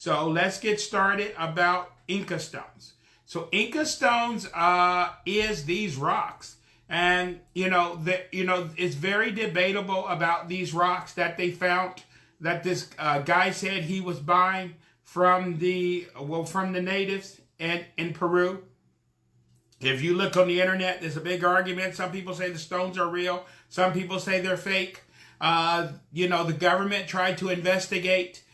So let's get started about Inca Stones. So Inca Stones is these rocks. And it's very debatable about these rocks that they found, that this guy said he was buying from the natives and in Peru. If you look on the internet, there's a big argument. Some people say the stones are real. Some people say they're fake. The government tried to investigate.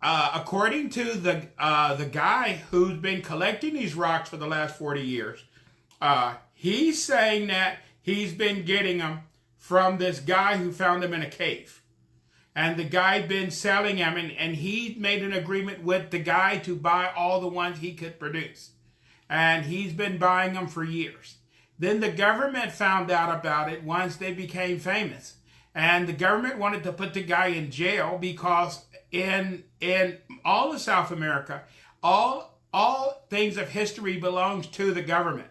According to the guy who's been collecting these rocks for the last 40 years, he's saying that he's been getting them from this guy who found them in a cave. And the guy been selling them, and he made an agreement with the guy to buy all the ones he could produce. And he's been buying them for years. Then the government found out about it once they became famous. And the government wanted to put the guy in jail because in all of South America, all things of history belongs to the government.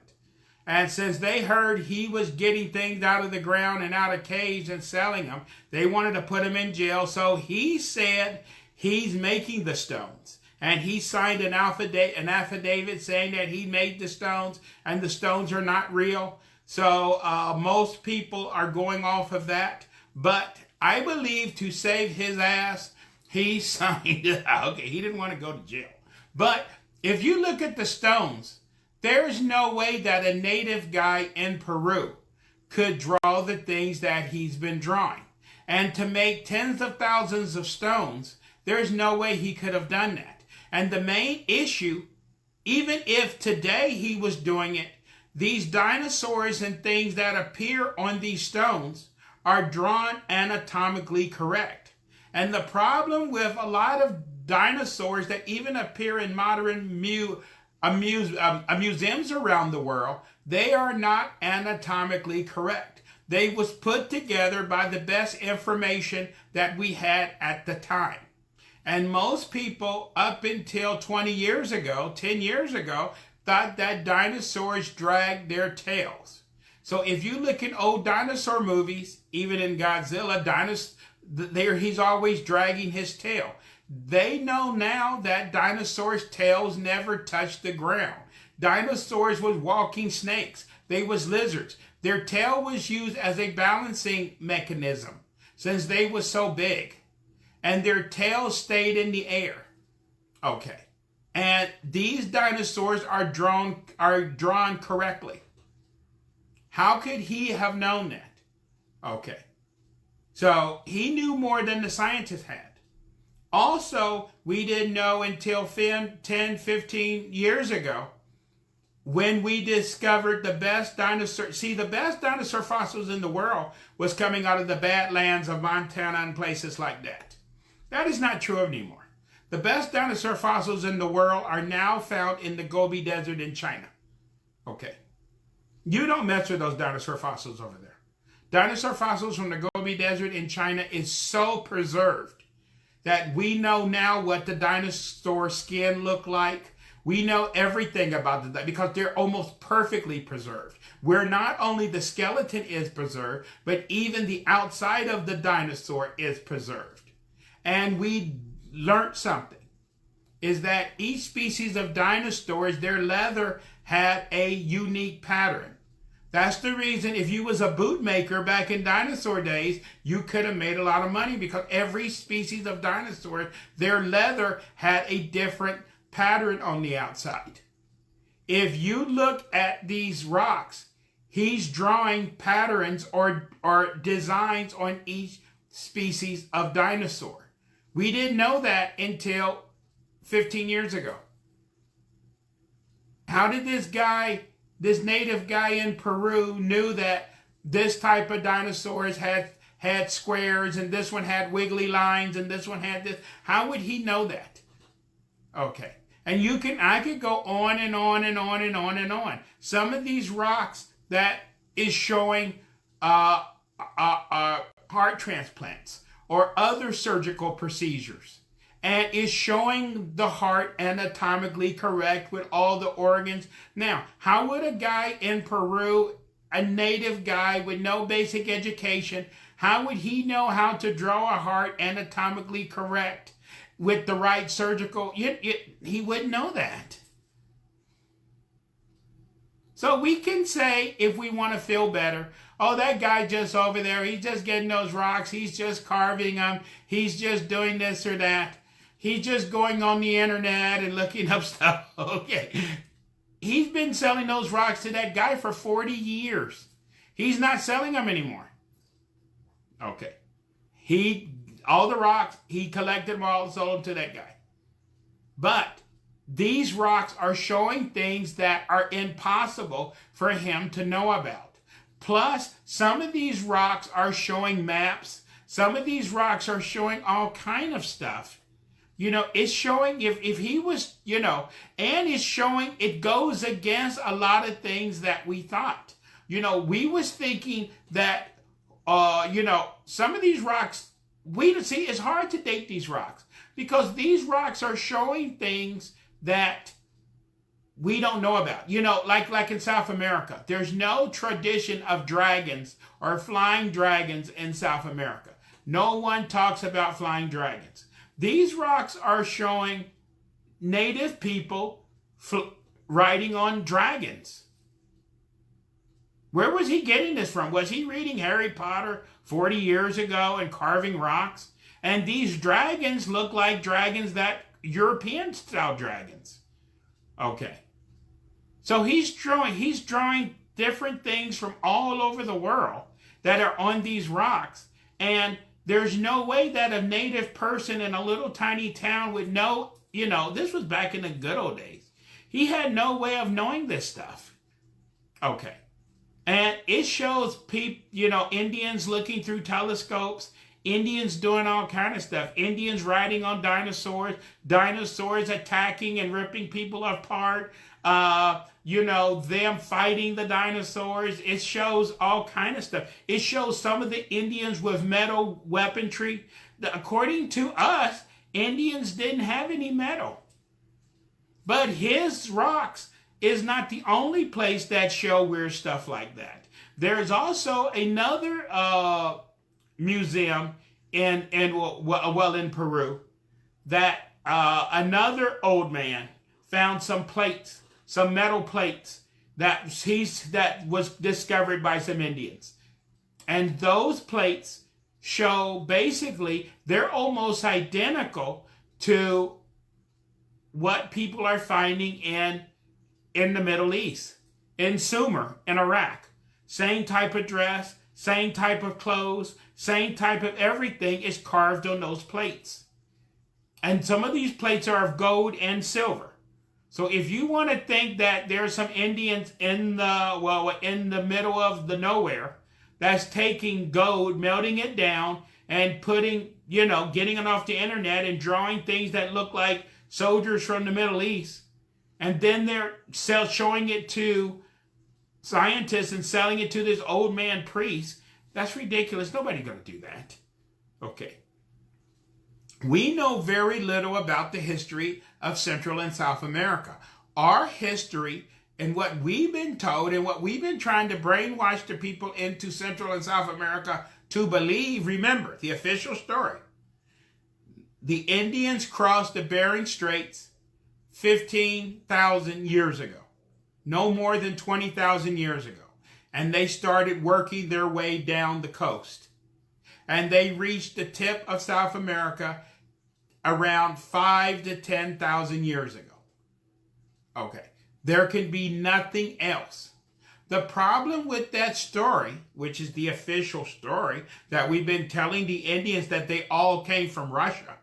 And since they heard he was getting things out of the ground and out of caves and selling them, they wanted to put him in jail. So he said he's making the stones. And he signed an affidavit saying that he made the stones and the stones are not real. So most people are going off of that. But I believe to save his ass, he signed it. Okay, he didn't want to go to jail. But if you look at the stones, there's no way that a native guy in Peru could draw the things that he's been drawing. And to make tens of thousands of stones, there's no way he could have done that. And the main issue, even if today he was doing it, these dinosaurs and things that appear on these stones are drawn anatomically correct. And the problem with a lot of dinosaurs that even appear in modern museums around the world, they are not anatomically correct. They was put together by the best information that we had at the time. And most people up until 20 years ago, 10 years ago, thought that dinosaurs dragged their tails. So if you look in old dinosaur movies, even in Godzilla, he's always dragging his tail. They know now that dinosaurs' tails never touched the ground. Dinosaurs was walking snakes. They was lizards. Their tail was used as a balancing mechanism since they was so big. And their tails stayed in the air. Okay. And these dinosaurs are drawn correctly. How could he have known that? Okay. So he knew more than the scientists had. Also, we didn't know until 10, 15 years ago when we discovered the best dinosaur. See, the best dinosaur fossils in the world was coming out of the Badlands of Montana and places like that. That is not true anymore. The best dinosaur fossils in the world are now found in the Gobi Desert in China. Okay. You don't mess with those dinosaur fossils over there. Dinosaur fossils from the Gobi Desert in China is so preserved that we know now what the dinosaur skin looked like. We know everything about that because they're almost perfectly preserved. Where not only the skeleton is preserved, but even the outside of the dinosaur is preserved. And we learned something, is that each species of dinosaurs, their leather had a unique pattern. That's the reason if you was a boot maker back in dinosaur days, you could have made a lot of money because every species of dinosaur, their leather had a different pattern on the outside. If you look at these rocks, he's drawing patterns or designs on each species of dinosaur. We didn't know that until 15 years ago. How did this native guy in Peru knew that this type of dinosaurs had squares and this one had wiggly lines and this one had this? How would he know that? Okay. And I could go on and on and on and on and on. Some of these rocks that is showing heart transplants or other surgical procedures, and is showing the heart anatomically correct with all the organs. Now, how would a guy in Peru, a native guy with no basic education, how would he know how to draw a heart anatomically correct? with the right surgical, he wouldn't know that. So we can say, if we want to feel better, oh, that guy just over there, he's just getting those rocks, he's just carving them, he's just doing this or that. He's just going on the internet and looking up stuff. Okay. He's been selling those rocks to that guy for 40 years. He's not selling them anymore. Okay. All the rocks, he collected them all and sold them to that guy. But these rocks are showing things that are impossible for him to know about. Plus, some of these rocks are showing maps. Some of these rocks are showing all kind of stuff. It's showing if he was, and it's showing it goes against a lot of things that we thought. We was thinking that, some of these rocks, it's hard to date these rocks because these rocks are showing things that we don't know about. Like in South America, there's no tradition of dragons or flying dragons in South America. No one talks about flying dragons. These rocks are showing native people riding on dragons. Where was he getting this from? Was he reading Harry Potter 40 years ago and carving rocks? And these dragons look like dragons that European style dragons. Okay. So he's drawing different things from all over the world that are on these rocks. And there's no way that a native person in a little tiny town would know, this was back in the good old days. He had no way of knowing this stuff. Okay. And it shows people, Indians looking through telescopes, Indians doing all kind of stuff. Indians riding on dinosaurs, dinosaurs attacking and ripping people apart, them fighting the dinosaurs. It shows all kind of stuff. It shows some of the Indians with metal weaponry. According to us, Indians didn't have any metal. But his rocks is not the only place that show weird stuff like that. There's also another museum in Peru that another old man found some plates, some metal plates that was discovered by some Indians. And those plates show basically they're almost identical to what people are finding in the Middle East, in Sumer, in Iraq. Same type of dress, same type of clothes, same type of everything is carved on those plates. And some of these plates are of gold and silver. So if you want to think that there are some Indians in the middle of the nowhere that's taking gold, melting it down, and putting, getting it off the internet and drawing things that look like soldiers from the Middle East, and then they're showing it to scientists and selling it to this old man priest, that's ridiculous. Nobody's going to do that. Okay. We know very little about the history of Central and South America. Our history and what we've been told and what we've been trying to brainwash the people into Central and South America to believe, remember, the official story. The Indians crossed the Bering Straits 15,000 years ago. No more than 20,000 years ago. And they started working their way down the coast. And they reached the tip of South America around 5,000 to 10,000 years ago. Okay. There can be nothing else. The problem with that story, which is the official story that we've been telling the Indians that they all came from Russia.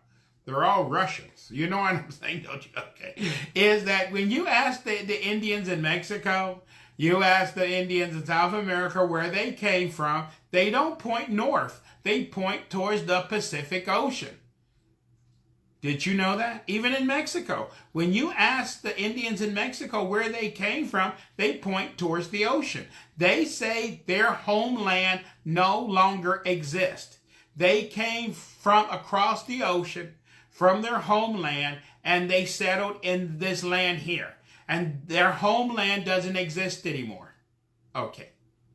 They're all Russians. You know what I'm saying, don't you? Okay. Is that when you ask the Indians in Mexico, you ask the Indians in South America where they came from, they don't point north. They point towards the Pacific Ocean. Did you know that? Even in Mexico, when you ask the Indians in Mexico where they came from, they point towards the ocean. They say their homeland no longer exists. They came from across the ocean, from their homeland, and they settled in this land here. And their homeland doesn't exist anymore. Okay.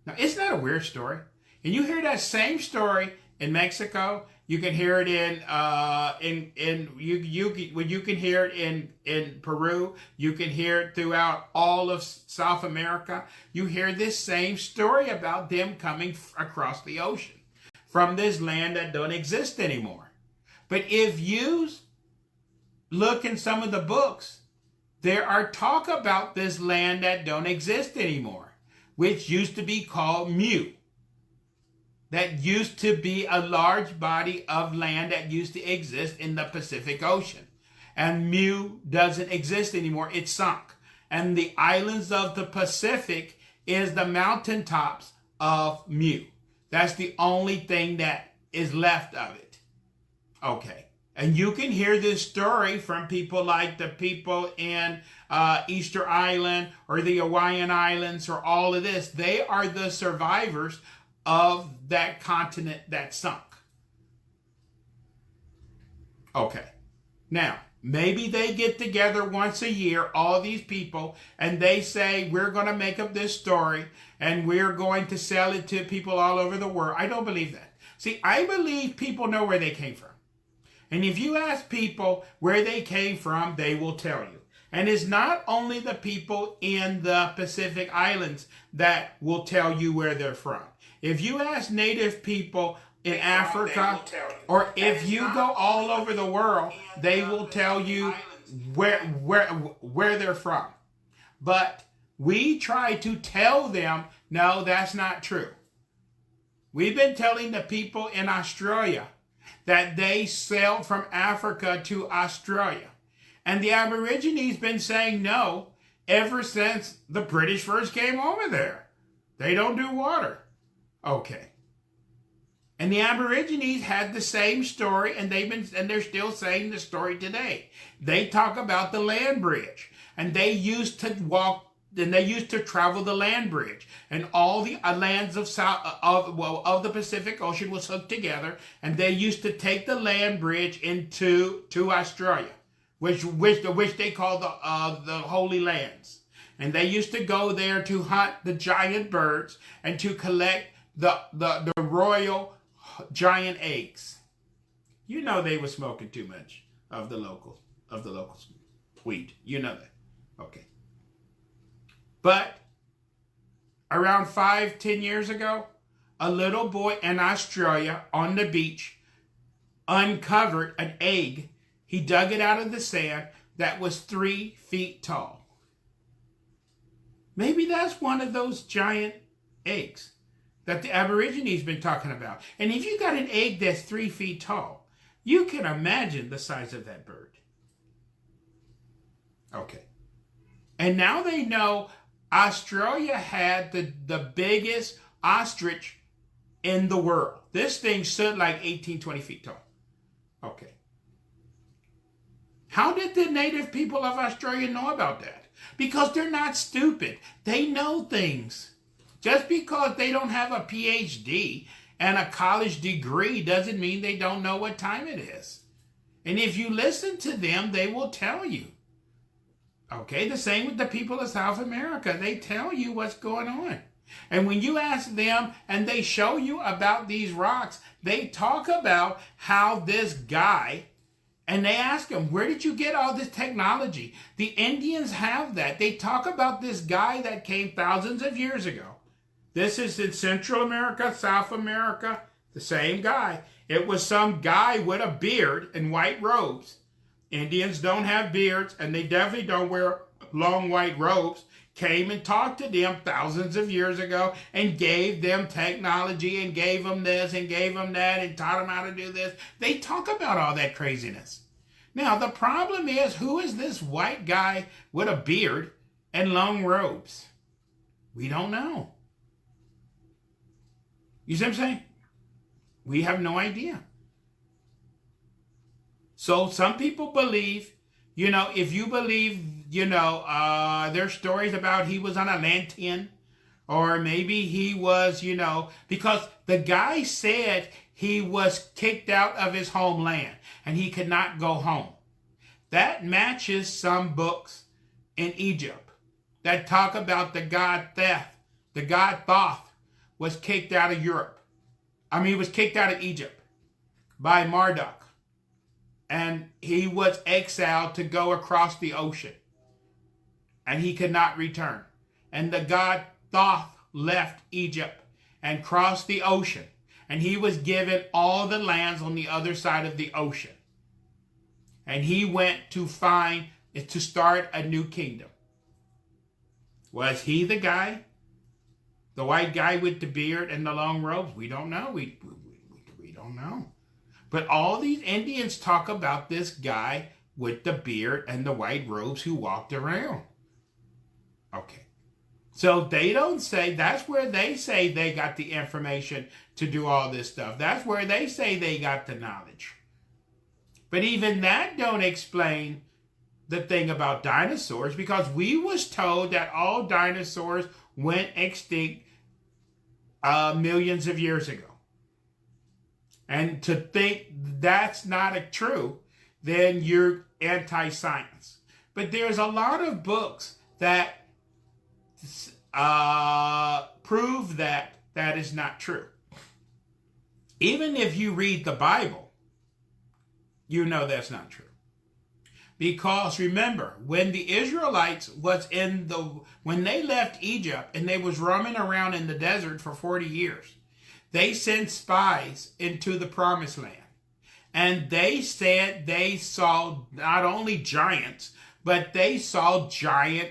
Now, isn't that a weird story? And you hear that same story in Mexico, You can hear it you can hear it in Peru. You can hear it throughout all of South America. You hear this same story about them coming across the ocean from this land that don't exist anymore. But if you look in some of the books, there are talk about this land that don't exist anymore, which used to be called Mu. That used to be a large body of land that used to exist in the Pacific Ocean. And Mu doesn't exist anymore. It's sunk. And the islands of the Pacific is the mountaintops of Mu. That's the only thing that is left of it. Okay. And you can hear this story from people like the people in Easter Island or the Hawaiian Islands or all of this. They are the survivors of that continent that sunk. Okay. Now, maybe they get together once a year, all these people, and they say, we're going to make up this story and we're going to sell it to people all over the world. I don't believe that. See, I believe people know where they came from. And if you ask people where they came from, they will tell you. And it's not only the people in the Pacific Islands that will tell you where they're from. If you ask native people in Africa, or if you go all over the world, they will tell you where they're from. But we try to tell them, no, that's not true. We've been telling the people in Australia that they sailed from Africa to Australia. And the Aborigines been saying no ever since the British first came over there. They don't do water. Okay. And the Aborigines had the same story, and they're still saying the story today. They talk about the land bridge, and they used to travel the land bridge, and all the lands of the Pacific Ocean was hooked together, and they used to take the land bridge to Australia, which they call the Holy Lands, and they used to go there to hunt the giant birds and to collect the royal giant eggs. You know they were smoking too much of the local weed. You know that, okay. But around 5-10 years ago, a little boy in Australia on the beach uncovered an egg. He dug it out of the sand that was 3 feet tall. Maybe that's one of those giant eggs that the Aborigines been talking about. And if you got an egg that's 3 feet tall, you can imagine the size of that bird. Okay. And now they know Australia had the biggest ostrich in the world. This thing stood like 18, 20 feet tall. Okay. How did the native people of Australia know about that? Because they're not stupid. They know things. Just because they don't have a PhD and a college degree doesn't mean they don't know what time it is. And if you listen to them, they will tell you. Okay, the same with the people of South America. They tell you what's going on. And when you ask them and they show you about these rocks, they talk about how this guy, and they ask him, where did you get all this technology? The Indians have that. They talk about this guy that came thousands of years ago. This is in Central America, South America, the same guy. It was some guy with a beard and white robes. Indians don't have beards, and they definitely don't wear long white robes. Came and talked to them thousands of years ago and gave them technology and gave them this and gave them that and taught them how to do this. They talk about all that craziness. Now, the problem is, who is this white guy with a beard and long robes? We don't know. You see what I'm saying? We have no idea. So some people believe, if you believe, there's stories about he was on Atlantean, or maybe he was, because the guy said he was kicked out of his homeland and he could not go home. That matches some books in Egypt that talk about the god Thoth. The god Thoth was kicked out of Europe. He was kicked out of Egypt by Marduk. And he was exiled to go across the ocean. And he could not return. And the god Thoth left Egypt and crossed the ocean. And he was given all the lands on the other side of the ocean. And he went to start a new kingdom. Was he the guy? The white guy with the beard and the long robes? We don't know. We don't know. But all these Indians talk about this guy with the beard and the white robes who walked around. Okay. So they don't say, that's where they say they got the information to do all this stuff. That's where they say they got the knowledge. But even that don't explain the thing about dinosaurs, because we was told that all dinosaurs went extinct millions of years ago. And to think that's not true, then you're anti-science. But there's a lot of books that prove that that is not true. Even if you read the Bible, you know that's not true. Because remember, when the Israelites when they left Egypt and they was roaming around in the desert for 40 years, they sent spies into the promised land. And they said they saw not only giants, but they saw giant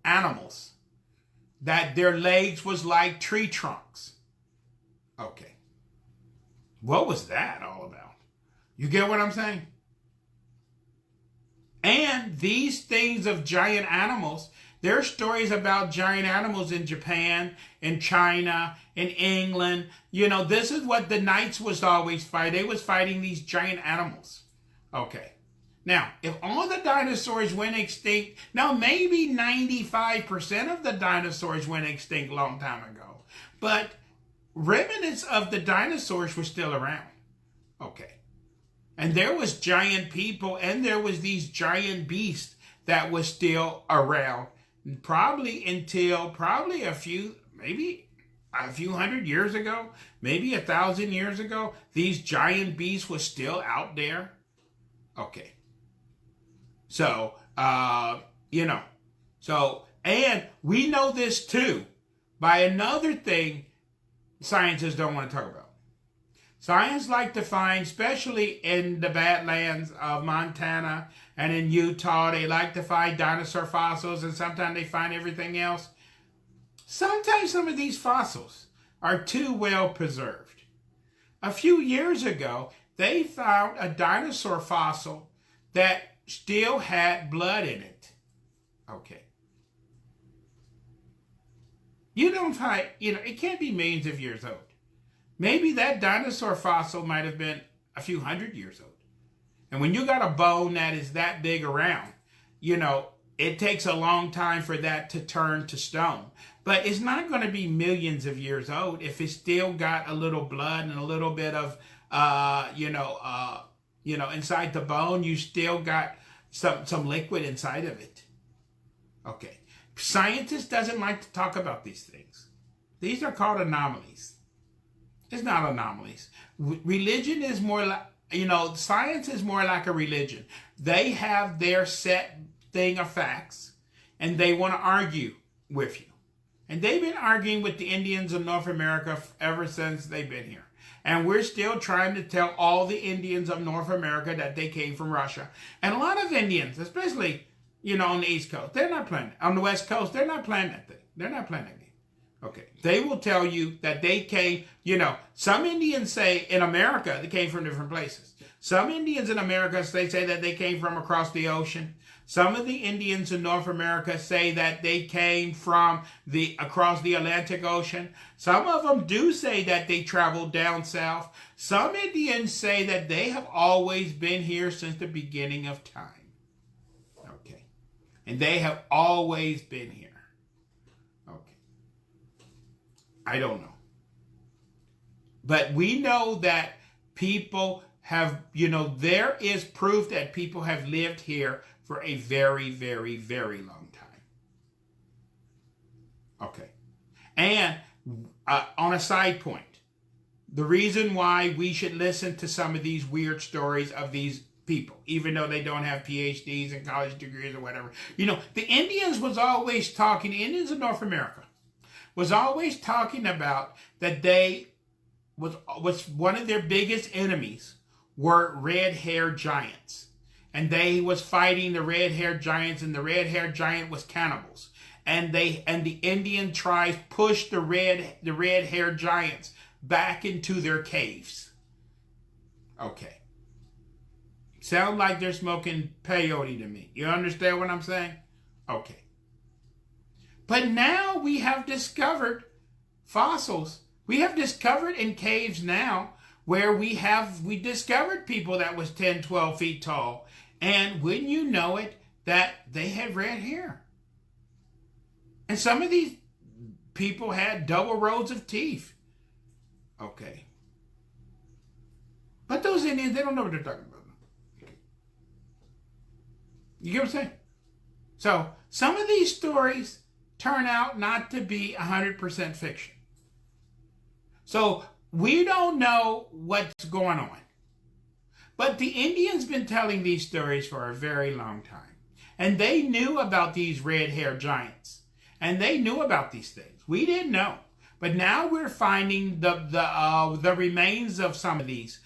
animals. That their legs was like tree trunks. Okay. What was that all about? You get what I'm saying? And these things of giant animals, there are stories about giant animals in Japan, in China, in England. You know, this is what the knights was always fighting. They was fighting these giant animals. Okay. Now, if all the dinosaurs went extinct, now maybe 95% of the dinosaurs went extinct a long time ago. But remnants of the dinosaurs were still around. Okay. And there was giant people and there was these giant beasts that was still around. Probably until a few hundred years ago, maybe 1,000 years ago, these giant beasts were still out there. Okay. So, and we know this too by another thing scientists don't want to talk about. Science like to find, especially in the Badlands of Montana and in Utah, they like to find dinosaur fossils, and sometimes they find everything else. Sometimes some of these fossils are too well preserved. A few years ago, they found a dinosaur fossil that still had blood in it. Okay. You don't find, it can't be millions of years old. Maybe that dinosaur fossil might have been a few hundred years old. And when you got a bone that is that big around, it takes a long time for that to turn to stone. But it's not going to be millions of years old if it's still got a little blood and a little bit of, inside the bone, you still got some liquid inside of it. Okay. Scientists doesn't like to talk about these things. These are called anomalies. It's not anomalies. Religion is more like, science is more like a religion. They have their set thing of facts, and they want to argue with you. And they've been arguing with the Indians of North America ever since they've been here. And we're still trying to tell all the Indians of North America that they came from Russia. And a lot of Indians, especially, on the East Coast, they're not playing it. On the West Coast, they're not playing that thing. They're not playing that game. Okay. They will tell you that they came, some Indians say in America they came from different places. Some Indians in America, they say that they came from across the ocean. Some of the Indians in North America say that they came from across the Atlantic Ocean. Some of them do say that they traveled down south. Some Indians say that they have always been here since the beginning of time. Okay. And they have always been here. Okay. I don't know. But we know that people have, there is proof that people have lived here for a very, very, very long time. Okay. And on a side point, the reason why we should listen to some of these weird stories of these people, even though they don't have PhDs and college degrees or whatever. You know, the Indians was always talking, the Indians of North America was always talking about that they was one of their biggest enemies were red-haired giants. And they was fighting the red-haired giants, and the red-haired giant was cannibals. And the Indian tribes pushed the red-haired giants back into their caves. Okay. Sound like they're smoking peyote to me. You understand what I'm saying? Okay. But now we have discovered fossils. We have discovered in caves now where we discovered people that was 10, 12 feet tall. And wouldn't you know it, that they had red hair. And some of these people had double rows of teeth. Okay. But those Indians, they don't know what they're talking about. Okay. You get what I'm saying? So, some of these stories turn out not to be 100% fiction. So, we don't know what's going on. But the Indians been telling these stories for a very long time. And they knew about these red-haired giants. And they knew about these things. We didn't know. But now we're finding the remains of some of these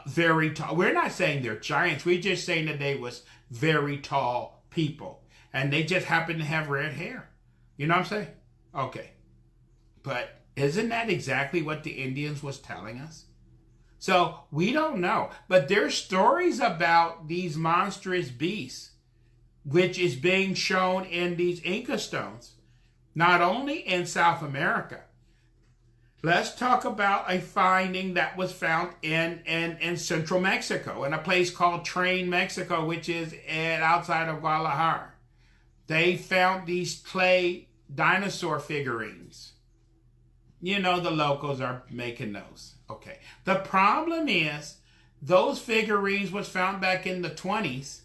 very tall. We're not saying they're giants. We're just saying that they was very tall people. And they just happen to have red hair. You know what I'm saying? Okay. But isn't that exactly what the Indians was telling us? So we don't know. But there's stories about these monstrous beasts, which is being shown in these Inca stones, not only in South America. Let's talk about a finding that was found in central Mexico, in a place called Train, Mexico, which is outside of Guadalajara. They found these clay dinosaur figurines. You know, the locals are making those. Okay. The problem is, those figurines was found back in the 20s.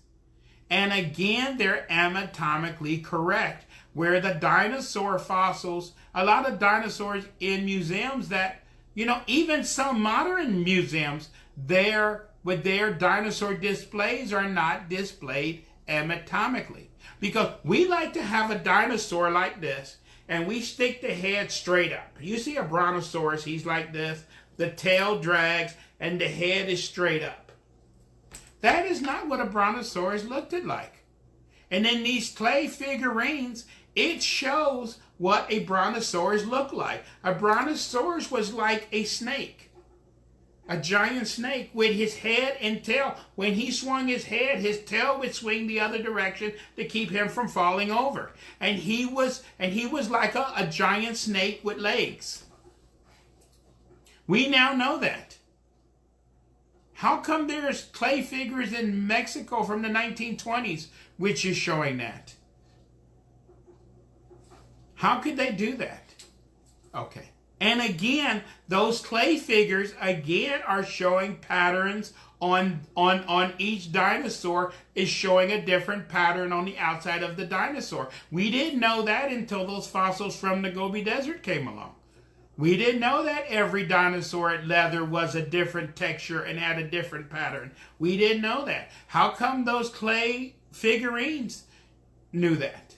And again, they're anatomically correct. Where the dinosaur fossils, a lot of dinosaurs in museums that, you know, even some modern museums, with their dinosaur displays are not displayed anatomically. Because we like to have a dinosaur like this, and we stick the head straight up. You see a brontosaurus, he's like this. The tail drags, and the head is straight up. That is not what a brontosaurus looked like. And in these clay figurines, it shows what a brontosaurus looked like. A brontosaurus was like a snake. A giant snake with his head and tail. When he swung his head, his tail would swing the other direction to keep him from falling over. And he was like a giant snake with legs. We now know that. How come there's clay figures in Mexico from the 1920s which is showing that? How could they do that? Okay. And again, those clay figures again are showing patterns on each dinosaur is showing a different pattern on the outside of the dinosaur. We didn't know that until those fossils from the Gobi Desert came along. We didn't know that every dinosaur leather was a different texture and had a different pattern. We didn't know that. How come those clay figurines knew that?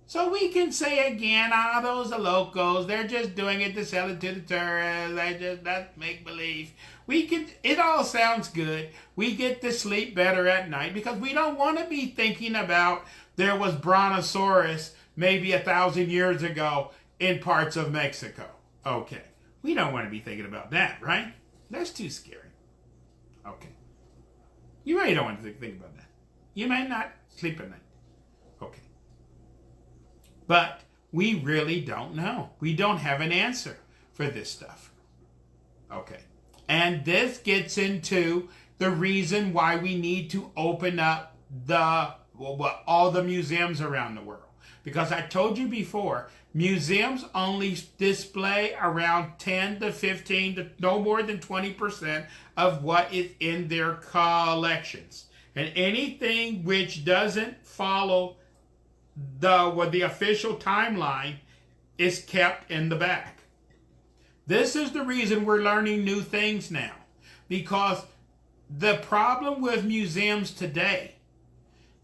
So we can say again, those are locals. They're just doing it to sell it to the tourists. That's make-believe. It all sounds good. We get to sleep better at night because we don't want to be thinking about there was Brontosaurus maybe 1,000 years ago in parts of Mexico. Okay. We don't want to be thinking about that, right? That's too scary. Okay. You really don't want to think about that. You might not sleep at night. Okay. But we really don't know. We don't have an answer for this stuff. Okay. And this gets into the reason why we need to open up all the museums around the world. Because I told you before, museums only display around 10 to 15 to no more than 20% of what is in their collections. And anything which doesn't follow the official timeline is kept in the back. This is the reason we're learning new things now. Because the problem with museums today,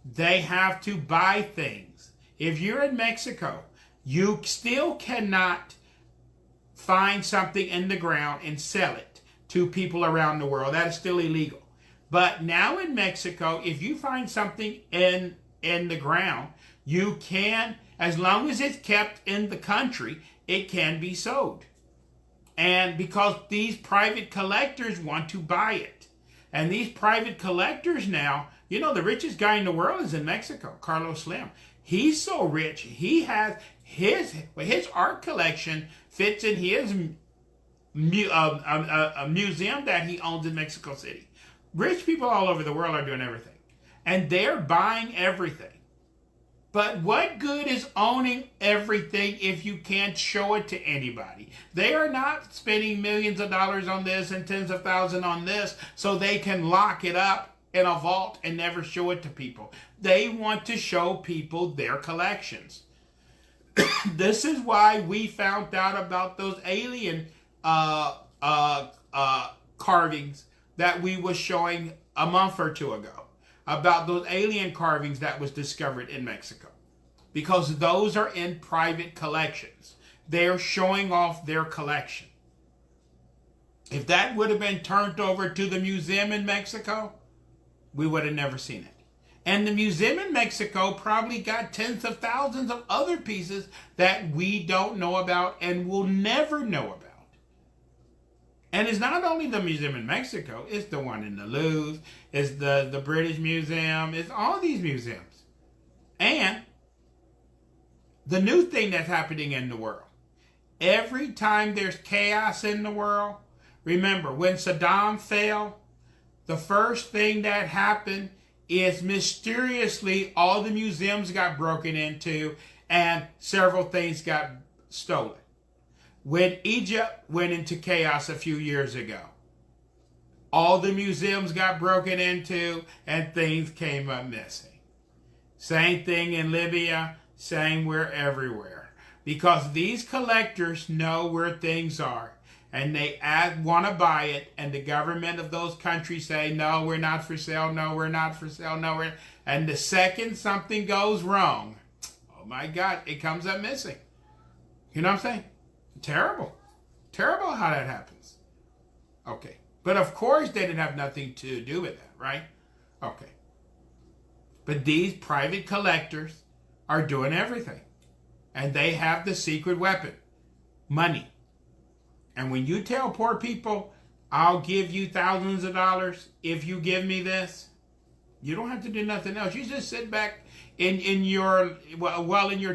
they have to buy things. If you're in Mexico, you still cannot find something in the ground and sell it to people around the world. That is still illegal. But now in Mexico, if you find something in the ground, you can, as long as it's kept in the country, it can be sold. And because these private collectors want to buy it. And these private collectors now, you know, the richest guy in the world is in Mexico, Carlos Slim. He's so rich, he has his art collection fits in his a museum that he owns in Mexico City. Rich people all over the world are doing everything. And they're buying everything. But what good is owning everything if you can't show it to anybody? They are not spending millions of dollars on this and tens of thousands on this so they can lock it up in a vault and never show it to people. They want to show people their collections. This is why we found out about those alien carvings that we was showing a month or two ago. About those alien carvings that was discovered in Mexico. Because those are in private collections. They're showing off their collection. If that would have been turned over to the museum in Mexico, we would have never seen it. And the museum in Mexico probably got tens of thousands of other pieces that we don't know about and will never know about. And it's not only the museum in Mexico, it's the one in the Louvre, it's the British Museum, it's all these museums. And the new thing that's happening in the world, every time there's chaos in the world, remember when Saddam fell, the first thing that happened is mysteriously all the museums got broken into and several things got stolen. When Egypt went into chaos a few years ago, all the museums got broken into and things came up missing. Same thing in Libya, same where everywhere. Because these collectors know where things are and they want to buy it, and the government of those countries say, no, we're not for sale, no, we're not for sale, no, we're... And the second something goes wrong, oh my God, it comes up missing. You know what I'm saying? Terrible. Terrible how that happens. Okay. But of course they didn't have nothing to do with that, right? Okay. But these private collectors are doing everything. And they have the secret weapon. Money. And when you tell poor people, I'll give you thousands of dollars if you give me this, you don't have to do nothing else. You just sit back in your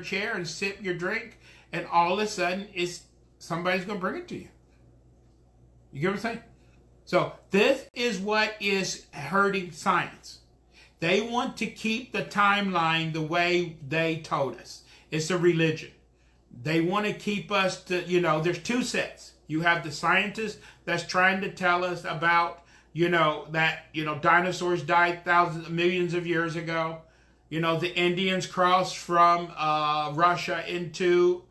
chair and sip your drink, and all of a sudden somebody's going to bring it to you. You get what I'm saying? So this is what is hurting science. They want to keep the timeline the way they told us. It's a religion. They want to keep us to, there's two sets. You have the scientists that's trying to tell us about, dinosaurs died millions of years ago. The Indians crossed from Russia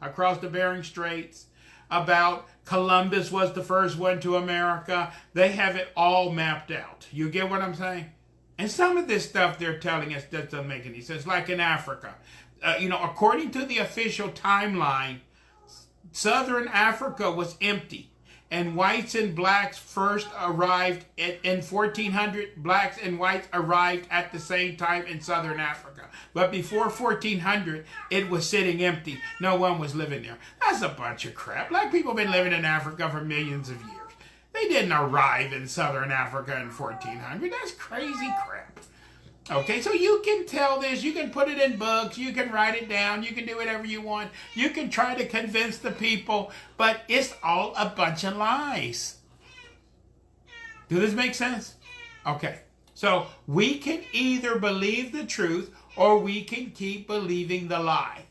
across the Bering Straits. About Columbus was the first one to America. They have it all mapped out. You get what I'm saying? And some of this stuff they're telling us doesn't make any sense. Like in Africa. According to the official timeline, Southern Africa was empty. And whites and blacks first arrived in 1400. Blacks and whites arrived at the same time in Southern Africa. But before 1400, it was sitting empty. No one was living there. That's a bunch of crap. Black people have been living in Africa for millions of years. They didn't arrive in Southern Africa in 1400. That's crazy crap. Okay, so you can tell this, you can put it in books, you can write it down, you can do whatever you want, you can try to convince the people, but it's all a bunch of lies. Does this make sense? Okay, so we can either believe the truth or we can keep believing the lie.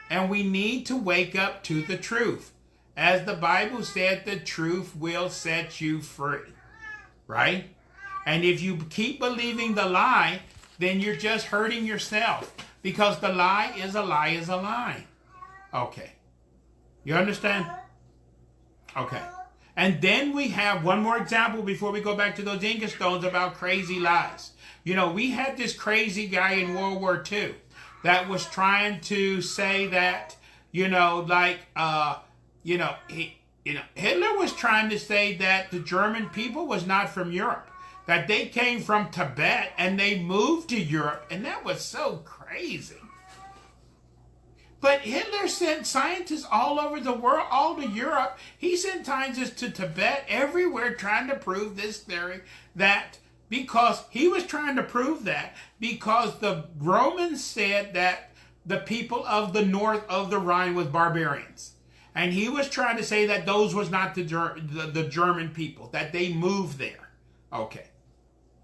And we need to wake up to the truth. As the Bible said, the truth will set you free, right? And if you keep believing the lie, then you're just hurting yourself. Because the lie is a lie is a lie. Okay. You understand? Okay. And then we have one more example before we go back to those Inca stones about crazy lies. You know, we had this crazy guy in World War II that was trying to say that, Hitler was trying to say that the German people was not from Europe, that they came from Tibet and they moved to Europe, and that was so crazy. But Hitler sent scientists all over the world, all to Europe. He sent scientists to Tibet, everywhere, trying to prove this theory that because he was trying to prove that because the Romans said that the people of the north of the Rhine was barbarians. And he was trying to say that those was not the German people, that they moved there. Okay.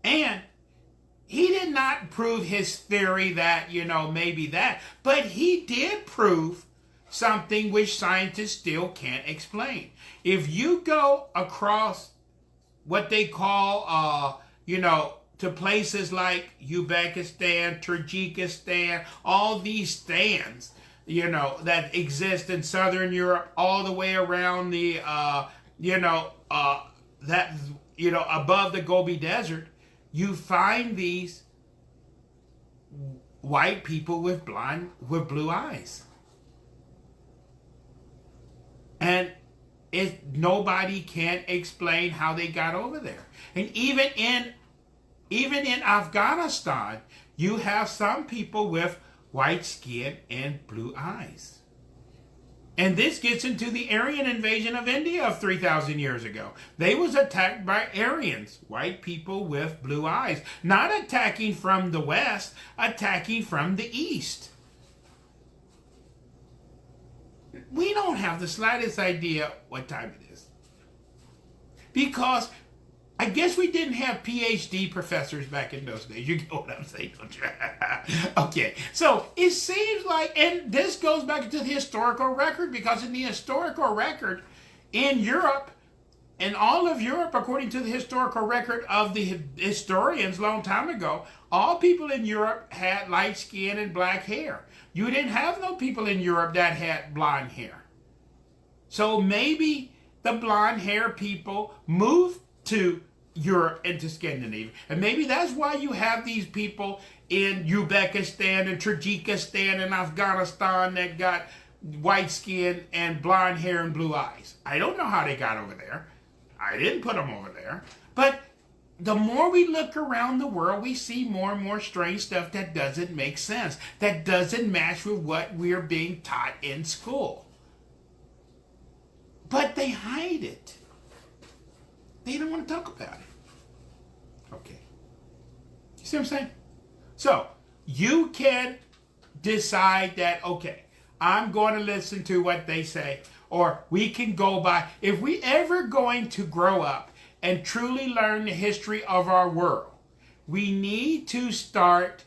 And he did not prove his theory that, maybe that, but he did prove something which scientists still can't explain. If you go across what they call, to places like Uzbekistan, Tajikistan, all these stands, that exist in Southern Europe, all the way around the, above the Gobi Desert, you find these white people with blue eyes. And nobody can explain how they got over there. And even in Afghanistan, you have some people with white skin and blue eyes. And this gets into the Aryan invasion of India of 3,000 years ago. They was attacked by Aryans, white people with blue eyes. Not attacking from the west, attacking from the east. We don't have the slightest idea what time it is. Because I guess we didn't have PhD professors back in those days. You get what I'm saying, don't you? Okay, so it seems like, and this goes back to the historical record, because in the historical record in Europe, and all of Europe, according to the historical record of the historians a long time ago, all people in Europe had light skin and black hair. You didn't have no people in Europe that had blonde hair. So maybe the blonde hair people moved to Europe and to Scandinavia. And maybe that's why you have these people in Uzbekistan and Tajikistan and Afghanistan that got white skin and blonde hair and blue eyes. I don't know how they got over there. I didn't put them over there. But the more we look around the world, we see more and more strange stuff that doesn't make sense, that doesn't match with what we're being taught in school. But they hide it. They don't want to talk about it. Okay. You see what I'm saying? So, you can decide that, okay, I'm going to listen to what they say, or we can go by. If we ever going to grow up and truly learn the history of our world, we need to start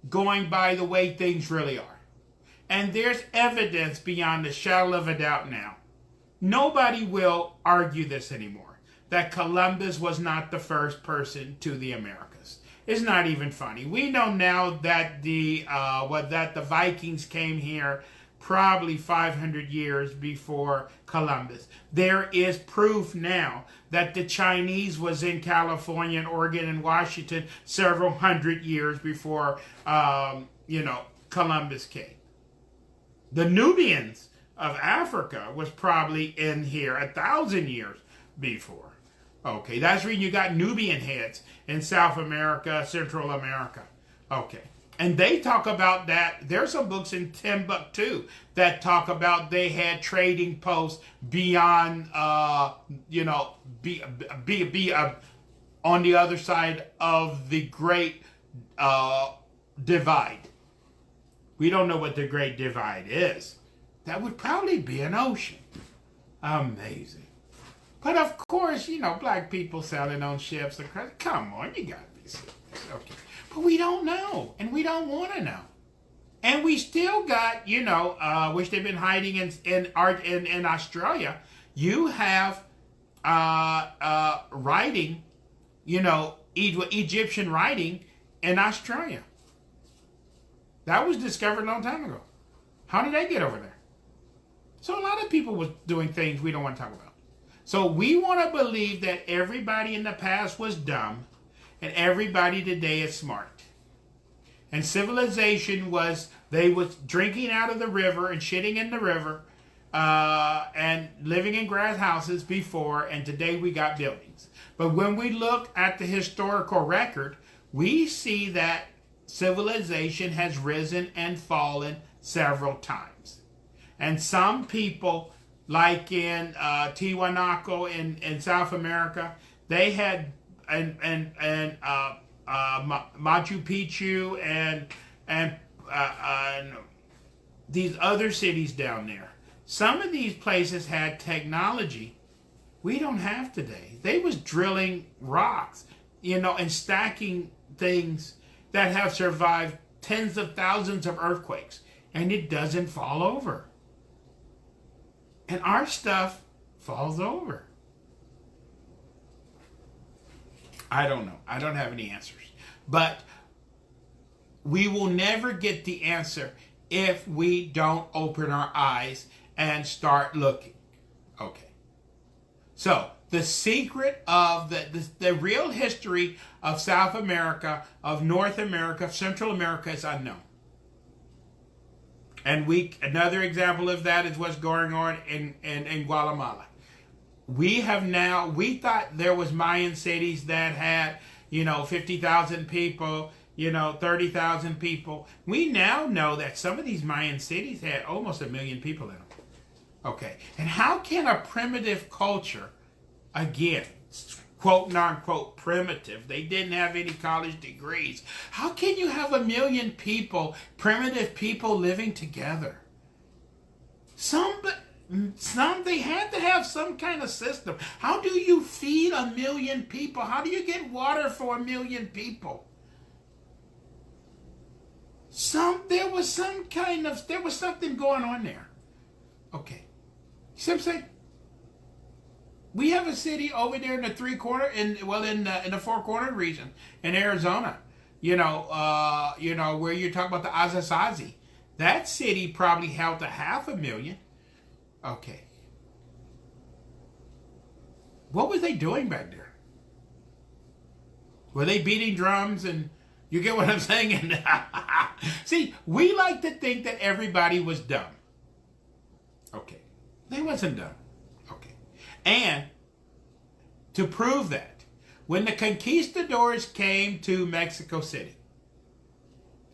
going by the way things really are. And there's evidence beyond a shadow of a doubt now. Nobody will argue this anymore, that Columbus was not the first person to the Americas. It's not even funny. We know now that the Vikings came here probably 500 years before Columbus. There is proof now that the Chinese was in California and Oregon and Washington several hundred years before Columbus came. The Nubians of Africa was probably in here 1,000 years before. Okay, that's when you got Nubian heads in South America, Central America. Okay, and they talk about that. There's some books in Timbuktu that talk about they had trading posts beyond, on the other side of the Great Divide. We don't know what the Great Divide is. That would probably be an ocean. Amazing. But of course, black people sailing on ships. Come on, you gotta be serious. Okay. But we don't know, and we don't want to know. And we still got, which they've been hiding in Australia. You have writing, Egyptian writing in Australia. That was discovered a long time ago. How did they get over there? So a lot of people was doing things we don't want to talk about. So we want to believe that everybody in the past was dumb and everybody today is smart. And civilization was, they was drinking out of the river and shitting in the river and living in grass houses before, and today we got buildings. But when we look at the historical record, we see that civilization has risen and fallen several times. And some people, like in Tiwanaku in South America, they had Machu Picchu and these other cities down there. Some of these places had technology we don't have today. They was drilling rocks, and stacking things that have survived tens of thousands of earthquakes, and it doesn't fall over. And our stuff falls over. I don't know. I don't have any answers. But we will never get the answer if we don't open our eyes and start looking. Okay. So, the secret of the real history of South America, of North America, of Central America is unknown. And another example of that is what's going on in Guatemala. We thought there was Mayan cities that had, 50,000 people, 30,000 people. We now know that some of these Mayan cities had almost 1 million people in them. Okay, and how can a primitive culture, again, quote, non-quote, primitive, they didn't have any college degrees. How can you have 1 million people, primitive people living together? They had to have some kind of system. How do you feed 1 million people? How do you get water for 1 million people? There was something going on there. Okay. You see what I'm saying? We have a city over there in the in the Four Corner region in Arizona. Where you talk about the Azazazi. That city probably held 500,000. Okay. What was they doing back there? Were they beating drums? And you get what I'm saying? See, we like to think that everybody was dumb. Okay. They wasn't dumb. Okay. And to prove that, when the conquistadors came to Mexico City,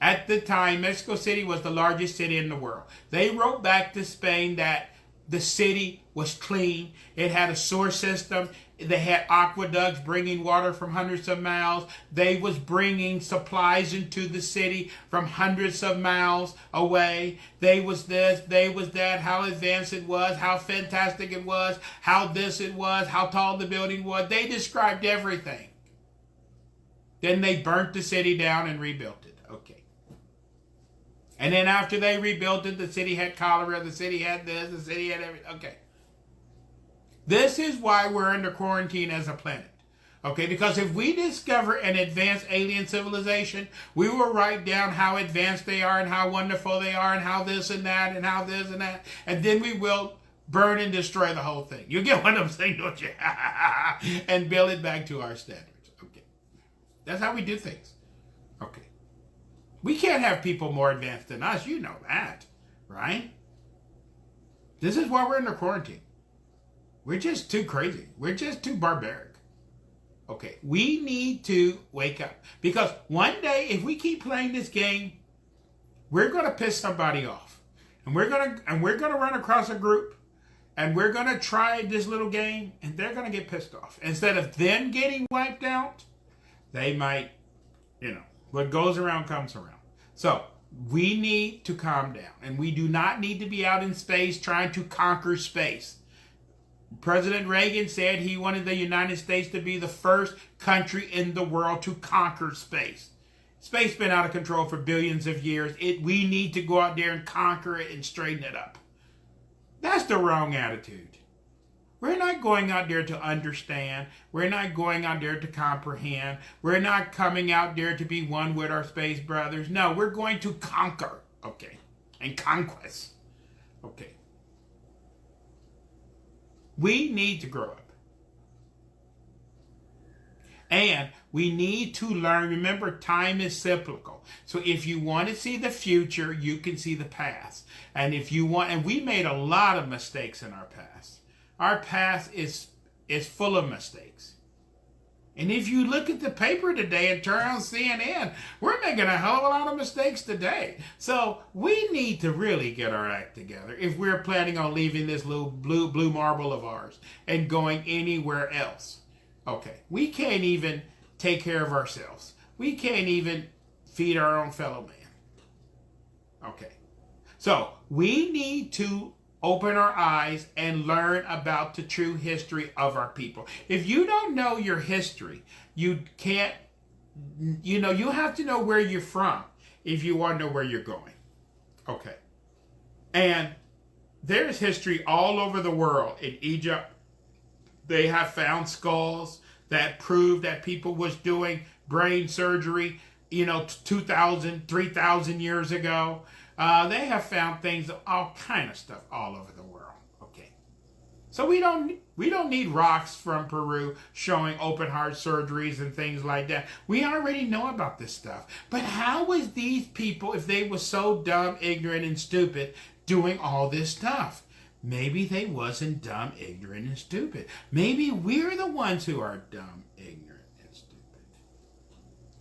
at the time, Mexico City was the largest city in the world. They wrote back to Spain that the city was clean. It had a sewer system. They had aqueducts bringing water from hundreds of miles. They was bringing supplies into the city from hundreds of miles away. They was this, they was that, how advanced it was, how fantastic it was, how this it was, how tall the building was. They described everything. Then they burnt the city down and rebuilt it. Okay. And then after they rebuilt it, the city had cholera, the city had this, the city had everything. Okay. This is why we're under quarantine as a planet. Okay, because if we discover an advanced alien civilization, we will write down how advanced they are and how wonderful they are and how this and that and how this and that. And then we will burn and destroy the whole thing. You get what I'm saying, don't you? And build it back to our standards. Okay. That's how we do things. Okay. We can't have people more advanced than us. You know that, right? This is why we're under quarantine. We're just too crazy. We're just too barbaric. Okay, we need to wake up. Because one day, if we keep playing this game, we're going to piss somebody off. And we're going to run across a group, and we're going to try this little game, and they're going to get pissed off. Instead of them getting wiped out, they might, what goes around comes around. So, we need to calm down. And we do not need to be out in space trying to conquer space. President Reagan said he wanted the United States to be the first country in the world to conquer space. Space has been out of control for billions of years. We need to go out there and conquer it and straighten it up. That's the wrong attitude. We're not going out there to understand. We're not going out there to comprehend. We're not coming out there to be one with our space brothers. No, we're going to conquer. Okay. And conquest. Okay. We need to grow up. And we need to learn. Remember, time is cyclical. So if you want to see the future, you can see the past. And if you want, and we made a lot of mistakes in our past. Our past is full of mistakes. And if you look at the paper today and turn on CNN, we're making a hell of a lot of mistakes today. So we need to really get our act together if we're planning on leaving this little blue marble of ours and going anywhere else. Okay, we can't even take care of ourselves. We can't even feed our own fellow man. Okay, so we need to open our eyes and learn about the true history of our people. If you don't know your history, you can't, you have to know where you're from if you want to know where you're going. Okay, and there's history all over the world. In Egypt, they have found skulls that prove that people was doing brain surgery, 2,000, 3,000 years ago. They have found things, all kind of stuff all over the world. Okay, so we don't need rocks from Peru showing open heart surgeries and things like that. We already know about this stuff. But how was these people, if they were so dumb, ignorant, and stupid, doing all this stuff? Maybe they wasn't dumb, ignorant, and stupid. Maybe we're the ones who are dumb, ignorant, and stupid.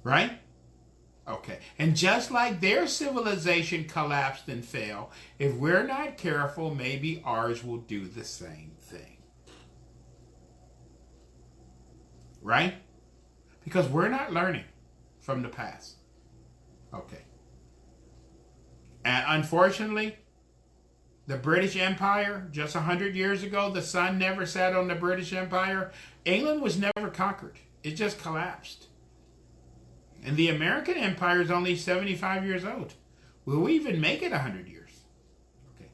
Right? Okay. And just like their civilization collapsed and fell, if we're not careful, maybe ours will do the same thing. Right? Because we're not learning from the past. Okay. And unfortunately, the British Empire, just 100 years ago, the sun never set on the British Empire. England was never conquered. It just collapsed. And the American Empire is only 75 years old. Will we even make it 100 years? Okay.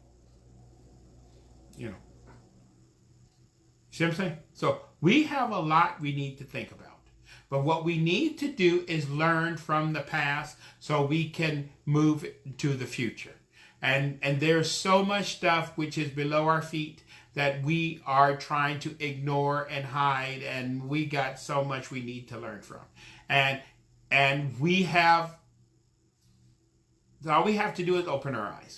See what I'm saying? So we have a lot we need to think about. But what we need to do is learn from the past so we can move to the future. And there's so much stuff which is below our feet that we are trying to ignore and hide, and we got so much we need to learn from. And we have, all we have to do is open our eyes.